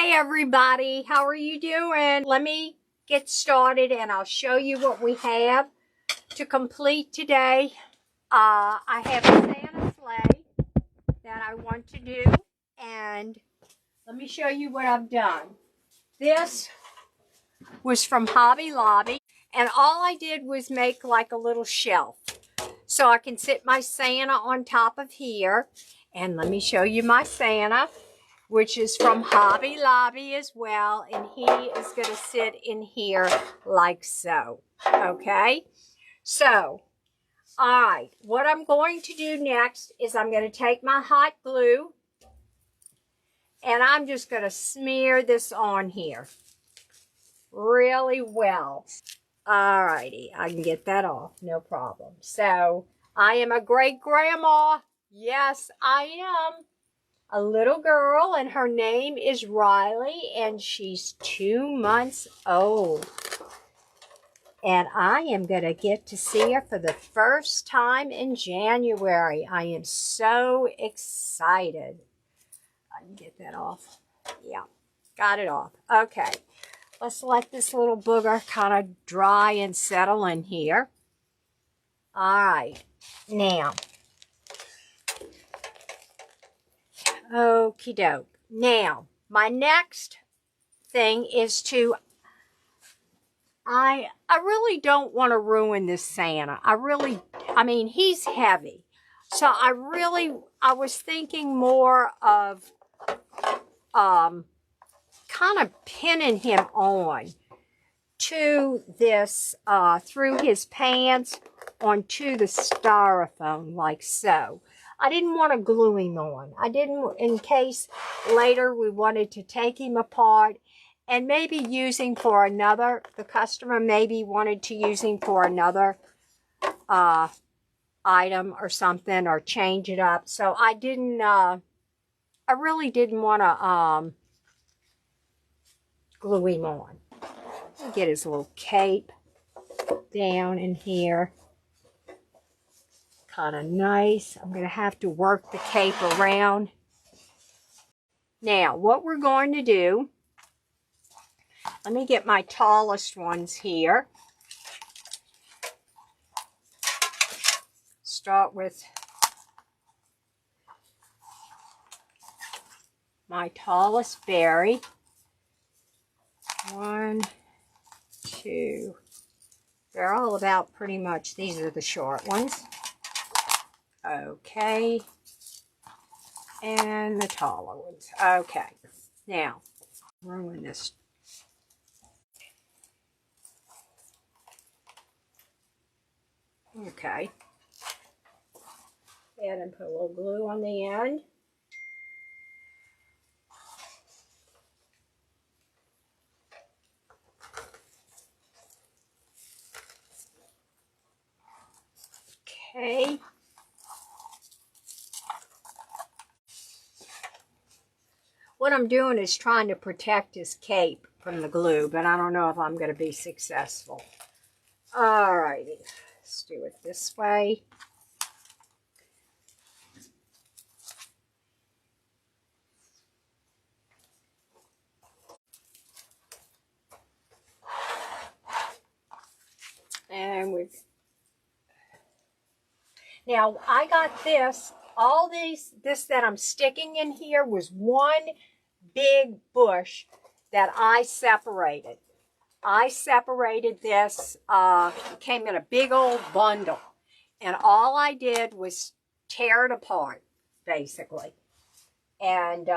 Hi everybody, how are you doing? Let me get started and I'll show you what we have to complete today. I have a Santa sleigh that I want to do, and let me show you what I've done. This was from Hobby Lobby, and all I did was make like a little shelf so I can sit my Santa on top of here. And let me show you my Santa, which is from Hobby Lobby as well, and he is going to sit in here like so, okay? So, all right, what I'm going to do next is I'm going to take my hot glue, and I'm just going to smear this on here really well. All righty, I can get that off, no problem. So, I am a great-grandma. Yes, I am. A little girl, and her name is Riley, and she's 2 months old. And I am going to get to see her for the first time in January. I am so excited. I can get that off. Yeah, got it off. Okay, let's let this little booger kind of dry and settle in here. All right, now, okie doke. Now, my next thing is to, I really don't want to ruin this Santa. I mean, he's heavy. So I was thinking more of kind of pinning him on to this, through his pants onto the styrofoam like so. I didn't want to glue him on. I didn't, in case later we wanted to take him apart and maybe using for another, the customer maybe wanted to use him for another item or something, or change it up. So I didn't, I really didn't want to glue him on. Get his little cape down in here. Kind of nice. I'm going to have to work the cape around. Now, what we're going to do, let me get my tallest ones here. Start with my tallest berry. 1, 2. They're all about pretty much, these are the short ones. Okay. And the taller ones. Okay. Now, ruin this. Okay. And put a little glue on the end. Okay. What I'm doing is trying to protect his cape from the glue, but I don't know if I'm going to be successful. Alrighty. Let's do it this way. And now I got this, this that I'm sticking in here was one big bush that I separated. I separated this, came in a big old bundle, and all I did was tear it apart, basically. And,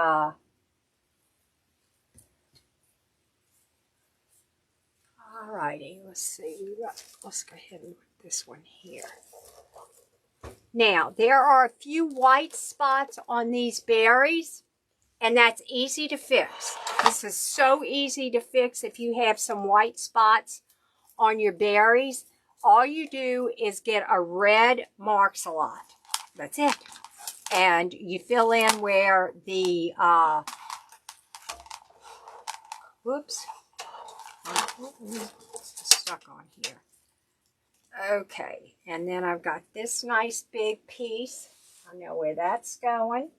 alrighty, let's see, let's go ahead and put this one here. Now, there are a few white spots on these berries, and that's easy to fix. This is so easy to fix if you have some white spots on your berries. All you do is get a red Marks-A-Lot. That's it. And you fill in where the, whoops, it's stuck on here. Okay, and then I've got this nice big piece. I know where that's going.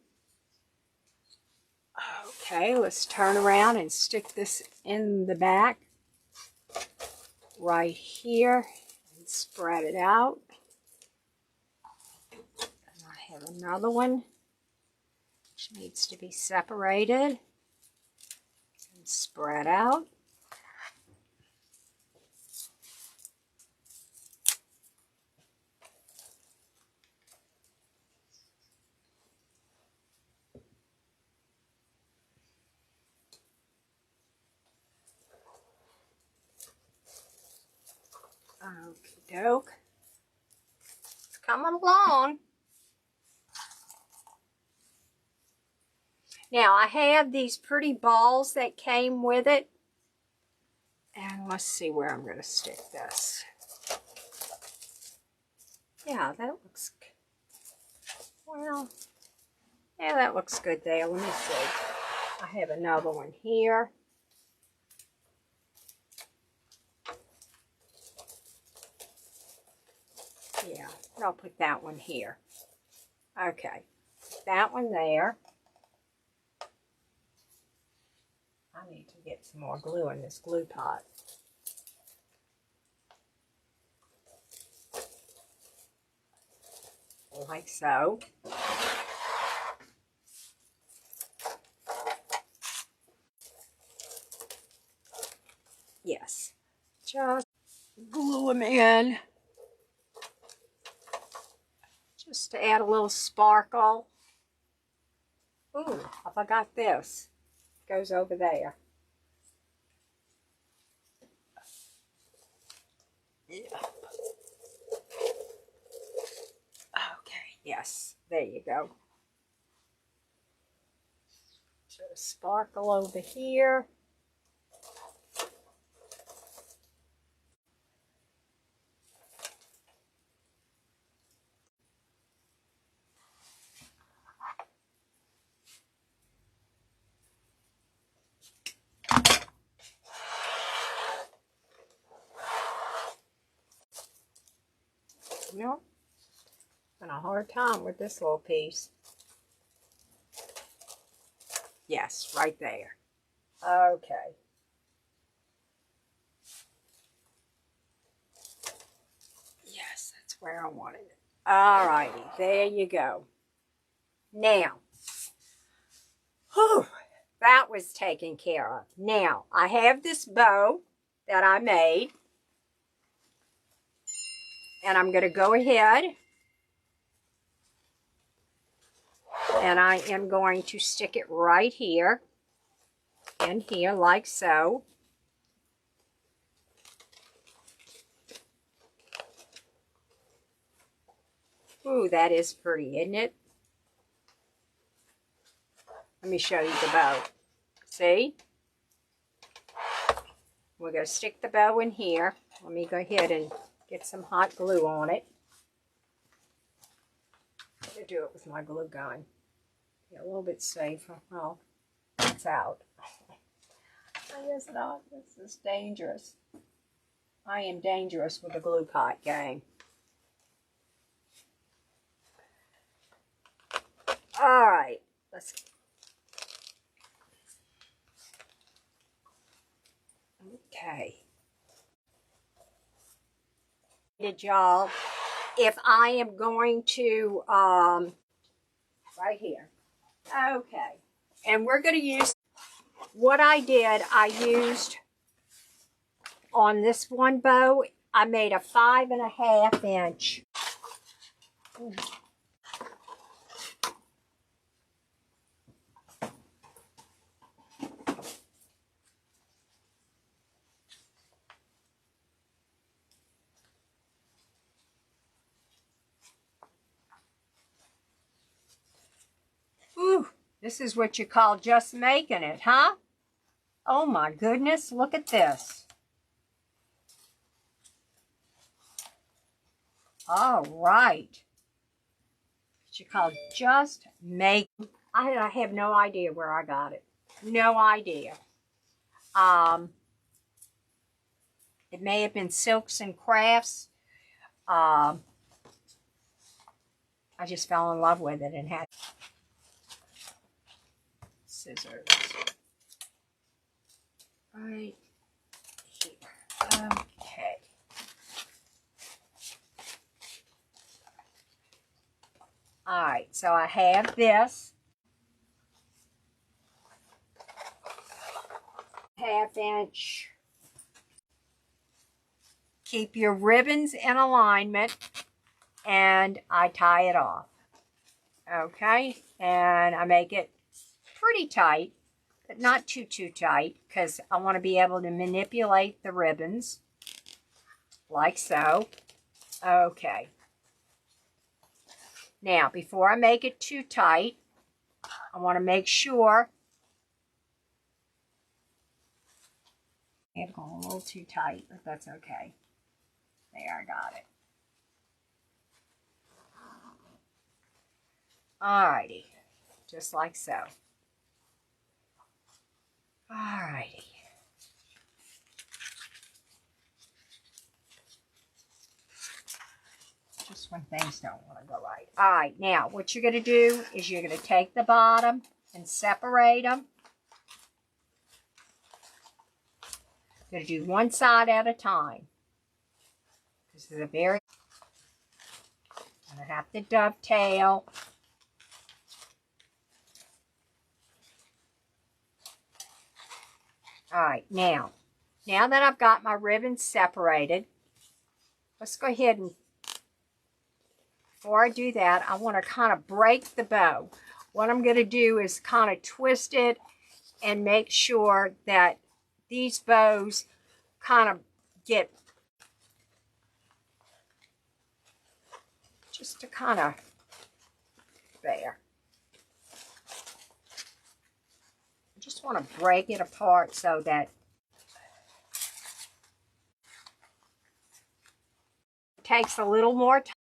Okay, let's turn around and stick this in the back right here and spread it out. And I have another one which needs to be separated and spread out. Okie doke. It's coming along. Now I have these pretty balls that came with it. And let's see where I'm going to stick this. Yeah, that looks, well, yeah, that looks good there. Let me see. I have another one here. Yeah, I'll put that one here. Okay, that one there. I need to get some more glue in this glue pot. Like so. Yes, just glue them in. Just to add a little sparkle. Ooh, I forgot this. It goes over there. Yeah. Okay, yes, there you go. Just sparkle over here. You know, having a hard time with this little piece. Yes, right there. Okay. Yes, that's where I wanted it. All righty, there you go. Now, whew, that was taken care of. Now, I have this bow that I made. And I'm going to go ahead and I am going to stick it right here and here like so. Ooh, that is pretty, isn't it? Let me show you the bow. See? We're going to stick the bow in here. Let me go ahead and get some hot glue on it. I'm going to do it with my glue gun. Be a little bit safer. Oh, it's out. I guess not. This is dangerous. I am dangerous with the glue pot, gang. All right, let's. Okay. Did y'all? If I am going to right here. Okay, and we're going to use what I did. I used on this one bow. I made a 5.5 inch. Ooh, this is what you call just making it, huh? Oh my goodness, look at this. All right. What you call just make. I have no idea where I got it. No idea. It may have been Silks and Crafts. I just fell in love with it and had. scissors right here. Okay. All right, so I have this. Half-inch. Keep your ribbons in alignment, and I tie it off. Okay, and I make it pretty tight, but not too tight, because I want to be able to manipulate the ribbons like so. Okay. Now, before I make it too tight, I want to make sure it's going a little too tight, but that's okay. There, I got it. Alrighty, just like so. Alrighty. Just when things don't want to go right. Alright, now what you're going to do is you're going to take the bottom and separate them. You're going to do one side at a time. This is a very... I'm going to have to dovetail. Alright, now that I've got my ribbons separated, let's go ahead and, before I do that, I want to kind of break the bow. What I'm going to do is kind of twist it and make sure that these bows kind of get, just to kind of, there. I just want to break it apart so that it takes a little more time.